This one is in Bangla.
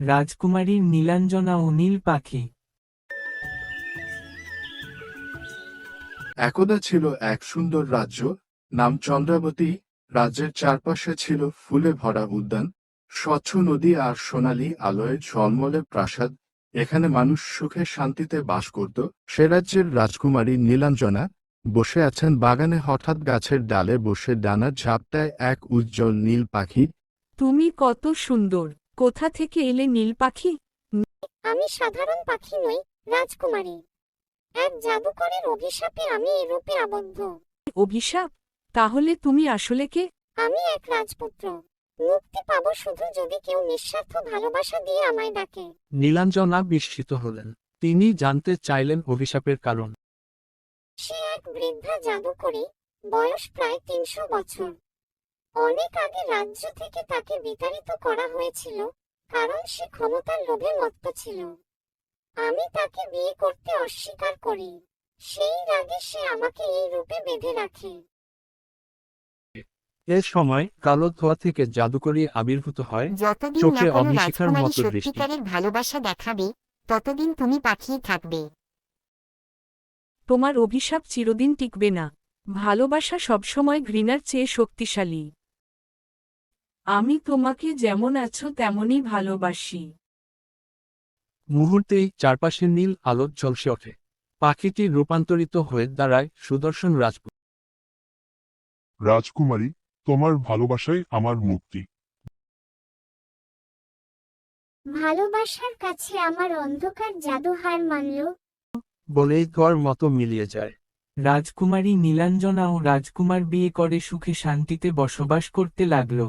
রাজকুমারীর নীলাঞ্জনা ও নীল পাখি। একদা ছিল এক সুন্দর রাজ্য, নাম চন্দ্রাবতী। রাজ্যের চারপাশে ছিল ফুলে ভরা উদ্যান, স্বচ্ছ নদী আর সোনালী আলোয় ঝলমলে প্রাসাদ। এখানে মানুষ সুখে শান্তিতে বাস করত। সে রাজ্যের রাজকুমারী নীলাঞ্জনা বসে আছেন বাগানে। হঠাৎ গাছের ডালে বসে ডানার ঝাপটায় এক উজ্জ্বল নীল পাখি। তুমি কত সুন্দর! কোথা থেকে এলে নীল পাখি? আমি সাধারণ পাখি নই, রাজকুমারী। এক জাদুকরের অভিশাপে আমি এই রূপে আবদ্ধ। অভিশাপ? তাহলে তুমি আসলে কে? আমি এক রাজপুত্র। মুক্তি পাবো শুধু যদি কেউ নিঃস্বার্থ ভালোবাসা দিয়ে আমায় ডাকে। নীলাঞ্জনা বিস্মিত হলেন। তিনি জানতে চাইলেন অভিশাপের কারণ। সে এক বৃদ্ধা জাদুকরী, বয়স প্রায় ৩০০ বছর। অনেক আগে রাজ্য থেকে তাকে বিতাড়িত করা হয়েছিল, কারণ সে ক্ষমতার লোভে মত্ত ছিল। আমি তাকে বিয়ে করতে অস্বীকার করি। সেই রাগে সে আমাকে এই রূপে বেঁধে রাখে। এ সময় কালো ধোঁয়া থেকে জাদুকরী আবির্ভূত হয়, যতদিন চোখে না কোনো অভিষেকের রাজকুমারী মতো দৃষ্টি। সত্যিকারের ভালোবাসা দেখাবে, ততদিন তুমি পাখিই থাকবে। তোমার অভিশাপ চিরদিন টিকবে না। ভালোবাসা সবসময় ঘৃণার চেয়ে শক্তিশালী। আমি তোমাকে যেমন আছো তেমনই ভালোবাসি। মুহূর্তেই চারপাশে নীল আলো ঝলসে ওঠে। পাখিটি রূপান্তরিত হয়ে দাঁড়ায় সুদর্শন রাজপুত। রাজকুমারী, তোমার ভালোবাসাই আমার মুক্তি। ভালোবাসার কাছে আমার অন্ধকার জাদু হার মানল। বলেই ধোঁয়ার মতো মিলিয়ে যায়। রাজকুমারী নীলাঞ্জনা ও রাজকুমার বিয়ে করে সুখে শান্তিতে বসবাস করতে লাগলো।